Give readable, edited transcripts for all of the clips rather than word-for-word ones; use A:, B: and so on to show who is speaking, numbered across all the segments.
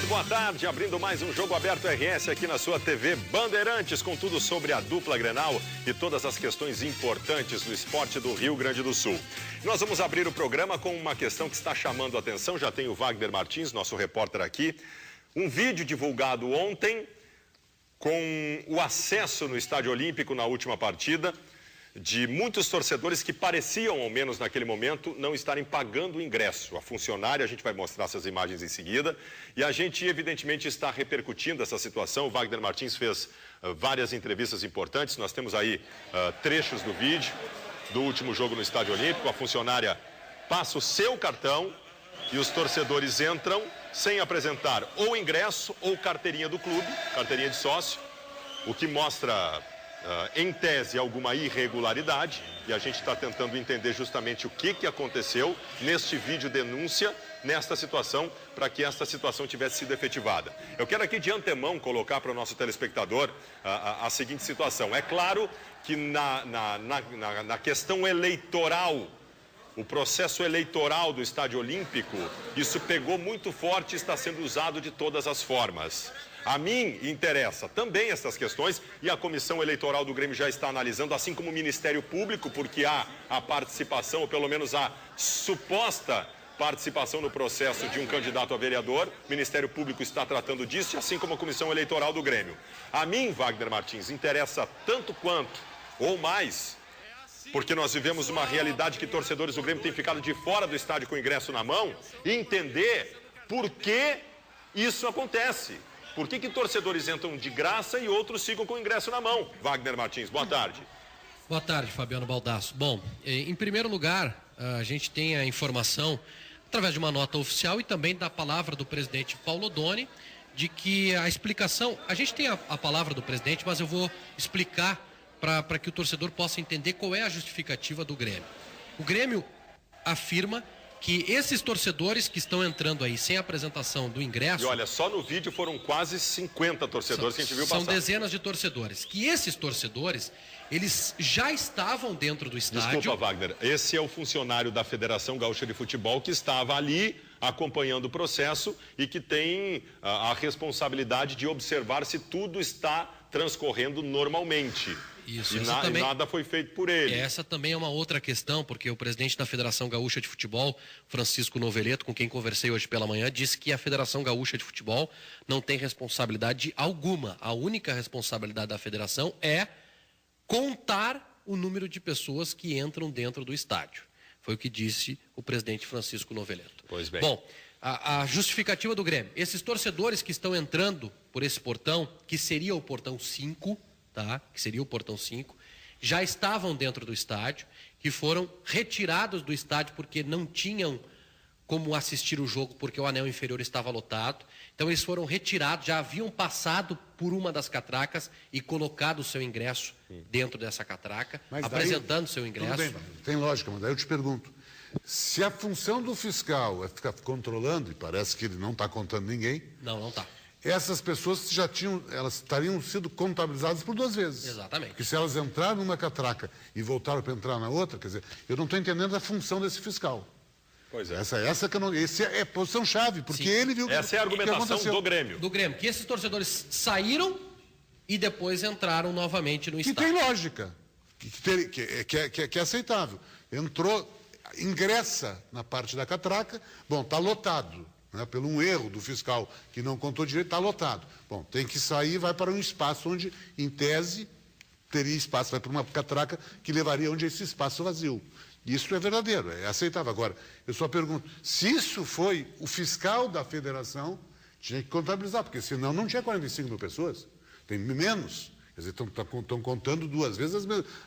A: boa tarde. Abrindo mais um Jogo Aberto RS aqui na sua TV Bandeirantes, com tudo sobre a dupla Grenal e todas as questões importantes do esporte do Rio Grande do Sul. Nós vamos abrir o programa com uma questão que está chamando a atenção. Já tem o Wagner Martins, nosso repórter aqui. Um vídeo divulgado ontem com o acesso no Estádio Olímpico na última partida de muitos torcedores que pareciam, ao menos naquele momento, não estarem pagando o ingresso. A funcionária, a gente vai mostrar essas imagens em seguida, e a gente, evidentemente, está repercutindo essa situação. O Wagner Martins fez várias entrevistas importantes, nós temos aí trechos do vídeo do último jogo no Estádio Olímpico. A funcionária passa o seu cartão e os torcedores entram sem apresentar ou ingresso ou carteirinha do clube, carteirinha de sócio, o que mostra... em tese, alguma irregularidade, e a gente está tentando entender justamente o que aconteceu neste vídeo denúncia, nesta situação, para que esta situação tivesse sido efetivada. Eu quero aqui de antemão colocar para o nosso telespectador a seguinte situação. É claro que na questão eleitoral, o processo eleitoral do Estádio Olímpico, isso pegou muito forte e está sendo usado de todas as formas. A mim interessa também essas questões e a Comissão Eleitoral do Grêmio já está analisando, assim como o Ministério Público, porque há a participação, ou pelo menos a suposta participação no processo de um candidato a vereador. O Ministério Público está tratando disso, assim como a Comissão Eleitoral do Grêmio. A mim, Wagner Martins, interessa tanto quanto, ou mais, porque nós vivemos uma realidade que torcedores do Grêmio têm ficado de fora do estádio com o ingresso na mão, e entender por que isso acontece. Por que torcedores entram de graça e outros ficam com o ingresso na mão? Wagner Martins, boa tarde.
B: Boa tarde, Fabiano Baldasso. Bom, em primeiro lugar, a gente tem a informação, através de uma nota oficial e também da palavra do presidente Paulo Odoni, de que a explicação... A gente tem a palavra do presidente, mas eu vou explicar para que o torcedor possa entender qual é a justificativa do Grêmio. O Grêmio afirma que esses torcedores que estão entrando aí sem apresentação do ingresso...
A: E olha, só no vídeo foram quase 50 torcedores que a gente viu passar.
B: São dezenas de torcedores. Que esses torcedores, eles já estavam dentro do estádio...
A: Desculpa, Wagner, esse é o funcionário da Federação Gaúcha de Futebol que estava ali acompanhando o processo e que tem a responsabilidade de observar se tudo está transcorrendo normalmente.
B: Isso,
A: e nada foi feito por ele.
B: Essa também é uma outra questão, porque o presidente da Federação Gaúcha de Futebol, Francisco Noveleto, com quem conversei hoje pela manhã, disse que a Federação Gaúcha de Futebol não tem responsabilidade alguma. A única responsabilidade da federação é contar o número de pessoas que entram dentro do estádio. Foi o que disse o presidente Francisco Noveleto.
A: Pois bem.
B: Bom, a justificativa do Grêmio. Esses torcedores que estão entrando por esse portão, que seria o portão 5... que seria o portão 5, já estavam dentro do estádio, que foram retirados do estádio porque não tinham como assistir o jogo, porque o anel inferior estava lotado. Então eles foram retirados, já haviam passado por uma das catracas e colocado o seu ingresso dentro dessa catraca, mas apresentando seu ingresso.
C: Tudo bem, tem lógica, mas daí eu te pergunto, se a função do fiscal é ficar controlando, e parece que ele não está contando ninguém...
B: Não está.
C: Essas pessoas elas estariam sido contabilizadas por 2 vezes.
B: Exatamente.
C: Porque se elas entraram numa catraca e voltaram para entrar na outra, quer dizer, eu não estou entendendo a função desse fiscal.
A: Pois é.
C: Essa que eu não... Essa é a posição-chave, porque
B: Sim.
C: ele viu...
A: Essa é a argumentação do Grêmio.
B: Do Grêmio, que esses torcedores saíram e depois entraram novamente no estádio.
C: Que tem lógica, que é aceitável. Entrou, ingressa na parte da catraca, bom, está lotado. Pelo um erro do fiscal que não contou direito, está lotado. Bom, tem que sair e vai para um espaço onde, em tese, teria espaço, vai para uma catraca que levaria onde esse espaço vazio. Isso é verdadeiro, é aceitável. Agora, eu só pergunto, se isso foi o fiscal da federação, tinha que contabilizar, porque senão não tinha 45 mil pessoas, tem menos. Quer dizer, estão contando 2 vezes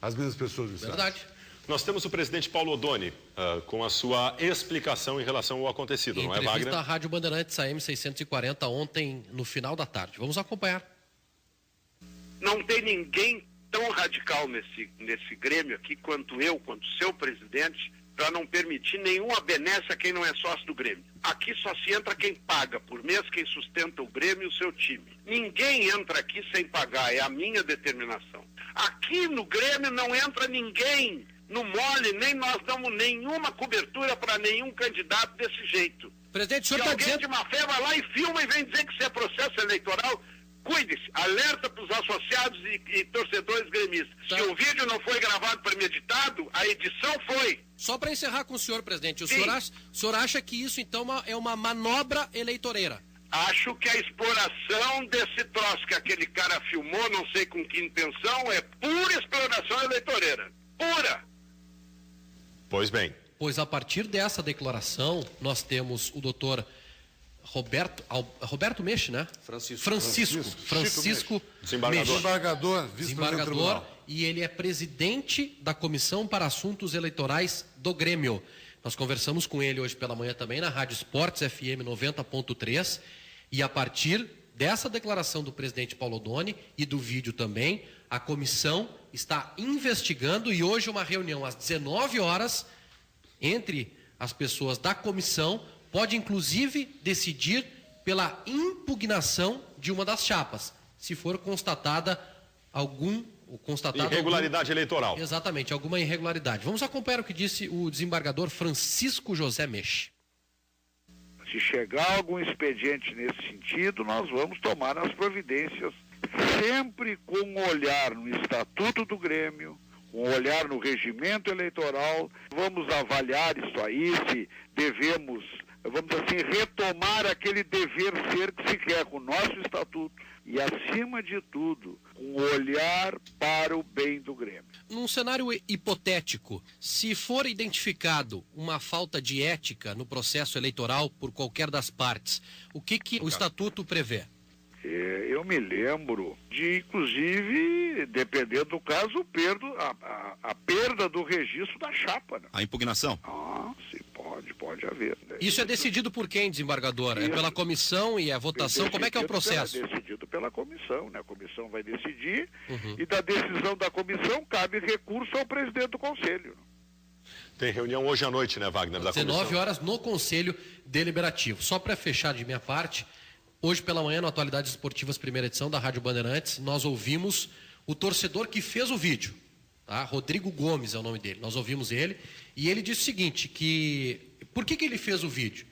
C: as mesmas pessoas no estádio.
B: Verdade.
A: Nós temos o presidente Paulo Odoni com a sua explicação em relação ao acontecido, não é, Wagner?
B: Entrevista à Rádio Bandeirantes AM 640 ontem, no final da tarde. Vamos acompanhar.
D: Não tem ninguém tão radical nesse Grêmio aqui quanto eu, quanto seu presidente, para não permitir nenhuma benesse a quem não é sócio do Grêmio. Aqui só se entra quem paga por mês, quem sustenta o Grêmio e o seu time. Ninguém entra aqui sem pagar, é a minha determinação. Aqui no Grêmio não entra ninguém no mole, nem nós damos nenhuma cobertura para nenhum candidato desse jeito.
B: Presidente, o senhor
D: Se
B: está
D: alguém
B: dizendo...
D: de má fé vai lá e filma e vem dizer que isso é processo eleitoral, cuide-se, alerta para os associados e torcedores gremistas.
B: Tá.
D: Se o vídeo não foi gravado premeditado, a edição foi.
B: Só para encerrar com o senhor, presidente, o
D: Sim.
B: senhor acha que isso, então, é uma manobra eleitoreira?
D: Acho que a exploração desse troço que aquele cara filmou, não sei com que intenção, é pura exploração eleitoreira. Pura!
A: Pois bem.
B: Pois a partir dessa declaração, nós temos o doutor Roberto Meche, né? Francisco
A: Desembargador.
C: Desembargador, vice-presidente do tribunal.
B: E ele é presidente da Comissão para Assuntos Eleitorais do Grêmio. Nós conversamos com ele hoje pela manhã também na Rádio Esportes FM 90.3 e a partir dessa declaração do presidente Paulo Oddone e do vídeo também, a comissão está investigando e hoje uma reunião às 19 horas entre as pessoas da comissão pode inclusive decidir pela impugnação de uma das chapas, se for constatada
A: Irregularidade eleitoral.
B: Exatamente, alguma irregularidade. Vamos acompanhar o que disse o desembargador Francisco José Meche.
E: Se chegar algum expediente nesse sentido, nós vamos tomar as providências, sempre com um olhar no Estatuto do Grêmio, um olhar no regimento eleitoral. Vamos avaliar isso aí, se devemos, vamos assim, retomar aquele dever ser que se quer com o nosso Estatuto e, acima de tudo, um olhar para o bem do Grêmio.
B: Num cenário hipotético, se for identificado uma falta de ética no processo eleitoral por qualquer das partes, o que o Estatuto prevê?
E: Eu me lembro de, inclusive, dependendo do caso, a perda do registro da chapa. Né?
F: A impugnação?
E: Sim, pode haver. Né?
B: Isso é decidido por quem, desembargador? É pela comissão e a votação? Como é que é o processo?
E: É decidido pela comissão, né? A comissão vai decidir e da decisão da comissão cabe recurso ao presidente do conselho.
A: Tem reunião hoje à noite, né, Wagner, da comissão?
B: 19 horas no Conselho Deliberativo. Só para fechar de minha parte, hoje pela manhã, no Atualidades Esportivas, primeira edição da Rádio Bandeirantes, nós ouvimos o torcedor que fez o vídeo, tá? Rodrigo Gomes é o nome dele. Nós ouvimos ele e ele disse o seguinte, por que ele fez o vídeo?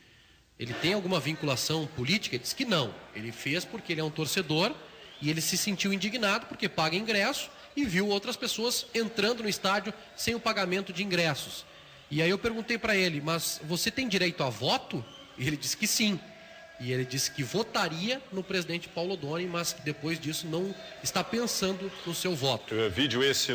B: Ele tem alguma vinculação política? Ele disse que não. Ele fez porque ele é um torcedor e ele se sentiu indignado porque paga ingresso e viu outras pessoas entrando no estádio sem o pagamento de ingressos. E aí eu perguntei para ele, mas você tem direito a voto? E ele disse que sim. E ele disse que votaria no presidente Paulo Oddone, mas que depois disso não está pensando no seu voto.
A: Vídeo esse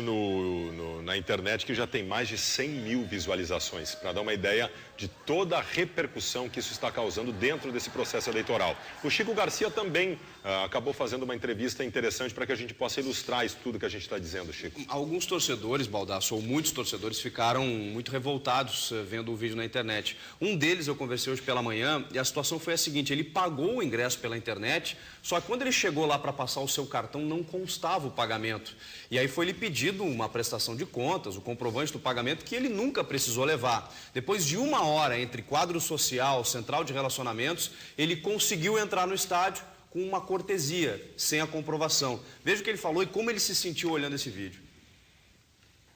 A: na internet que já tem mais de 100 mil visualizações, para dar uma ideia de toda a repercussão que isso está causando dentro desse processo eleitoral. O Chico Garcia também acabou fazendo uma entrevista interessante para que a gente possa ilustrar isso tudo que a gente está dizendo, Chico.
G: Alguns torcedores, Baldasso, ou muitos torcedores, ficaram muito revoltados vendo o vídeo na internet. Um deles eu conversei hoje pela manhã e a situação foi a seguinte, ele pagou o ingresso pela internet, só que quando ele chegou lá para passar o seu cartão não constava o pagamento. E aí foi-lhe pedido uma prestação de contas, o comprovante do pagamento que ele nunca precisou levar. Depois de 1 hora entre quadro social, central de relacionamentos, ele conseguiu entrar no estádio com uma cortesia, sem a comprovação. Veja o que ele falou e como ele se sentiu olhando esse vídeo.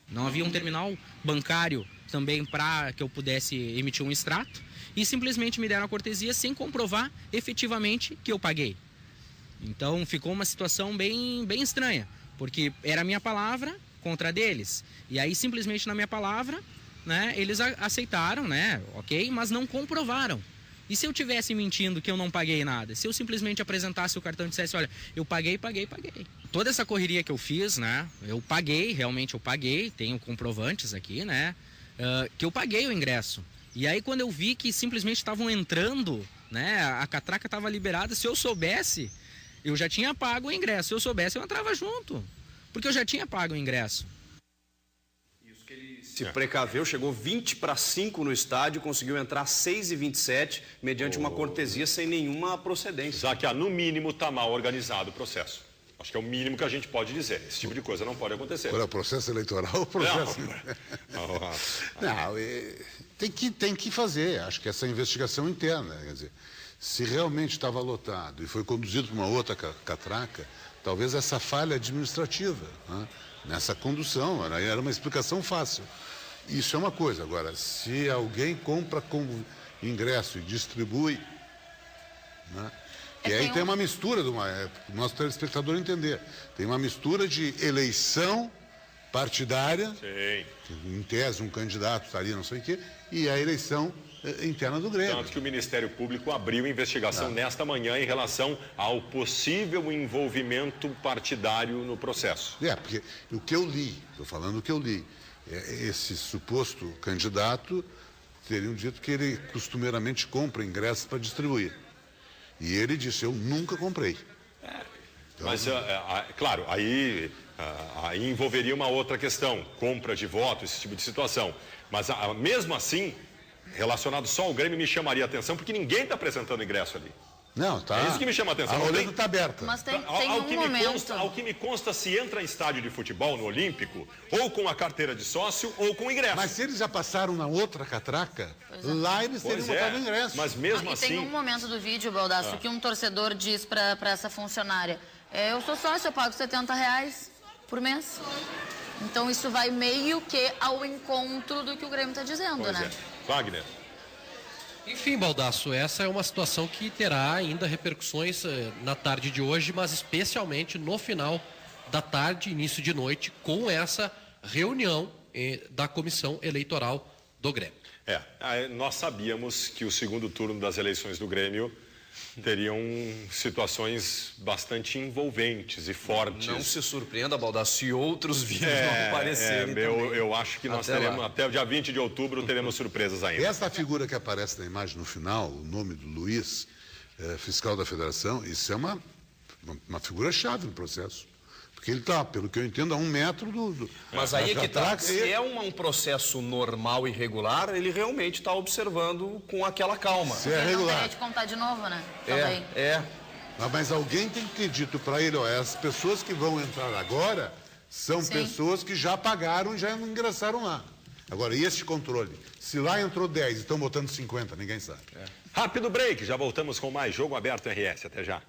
H: Não havia um terminal bancário também para que eu pudesse emitir um extrato e simplesmente me deram a cortesia sem comprovar efetivamente que eu paguei. Então ficou uma situação bem estranha, porque era a minha palavra contra a deles. E aí simplesmente na minha palavra, né, eles aceitaram, né, ok, mas não comprovaram. E se eu tivesse mentindo que eu não paguei nada? Se eu simplesmente apresentasse o cartão e dissesse, olha, eu paguei. Toda essa correria que eu fiz, né, eu paguei, realmente eu paguei, tenho comprovantes aqui, né, que eu paguei o ingresso. E aí quando eu vi que simplesmente estavam entrando, né, a catraca estava liberada, se eu soubesse, eu já tinha pago o ingresso. Se eu soubesse, eu entrava junto, porque eu já tinha pago o ingresso.
G: Se precaveu, chegou 20:05 no estádio, conseguiu entrar 6h27, mediante uma cortesia sem nenhuma procedência.
A: Já que, no mínimo, está mal organizado o processo. Acho que é o mínimo que a gente pode dizer. Esse tipo de coisa não pode acontecer.
C: Agora, processo eleitoral ou processo... Não, tem que fazer. Acho que essa investigação interna, quer dizer, se realmente estava lotado e foi conduzido por uma outra catraca, talvez essa falha administrativa, né, nessa condução, era uma explicação fácil. Isso é uma coisa. Agora, se alguém compra ingresso e distribui, né? E aí tem uma mistura, para o nosso telespectador entender, tem uma mistura de eleição partidária, em tese um candidato estaria não sei o quê, e a eleição interna do Grêmio.
A: Tanto que o Ministério Público abriu investigação nesta manhã em relação ao possível envolvimento partidário no processo.
C: Porque o que eu li, estou falando o que eu li, esse suposto candidato teriam dito que ele costumeiramente compra ingressos para distribuir. E ele disse, eu nunca comprei. Então,
A: mas, claro, aí envolveria uma outra questão, compra de voto, esse tipo de situação. Mas mesmo assim, relacionado só ao Grêmio, me chamaria a atenção, porque ninguém está apresentando ingresso ali.
C: Não, tá.
A: É isso que me chama a atenção.
C: A roleta está aberta.
F: Mas tem um momento...
A: Ao que me consta, se entra em estádio de futebol no Olímpico, ou com a carteira de sócio, ou com ingresso.
C: Mas se eles já passaram na outra catraca, lá eles teriam botado ingresso.
A: Mas mesmo assim...
F: Tem um momento do vídeo, Baldasso, que um torcedor diz para essa funcionária, eu sou sócio, eu pago R$70 por mês. Então isso vai meio que ao encontro do que o Grêmio está dizendo,
A: pois
F: né?
A: Wagner.
B: Enfim, Baldasso, essa é uma situação que terá ainda repercussões na tarde de hoje, mas especialmente no final da tarde, início de noite, com essa reunião da comissão eleitoral do Grêmio.
A: Nós sabíamos que o segundo turno das eleições do Grêmio teriam situações bastante envolventes e fortes.
G: Não se surpreenda, Baldasso, se outros vídeos não aparecerem também.
A: Eu acho que nós teremos, até o dia 20 de outubro, teremos surpresas ainda.
C: Essa figura que aparece na imagem no final, o nome do Luiz, fiscal da federação, isso é uma figura-chave no processo. Porque ele está, pelo que eu entendo, a 1 metro do...
G: Mas aí é que está. Se é um processo normal e regular, ele realmente está observando com aquela calma.
C: Se é regular.
F: Não queria te contar de novo, né? Também.
C: Mas alguém tem que ter dito para ele, as pessoas que vão entrar agora são pessoas que já pagaram e já ingressaram lá. Agora, e esse controle? Se lá entrou 10 e estão botando 50, ninguém sabe.
A: Rápido break, já voltamos com mais Jogo Aberto RS. Até já.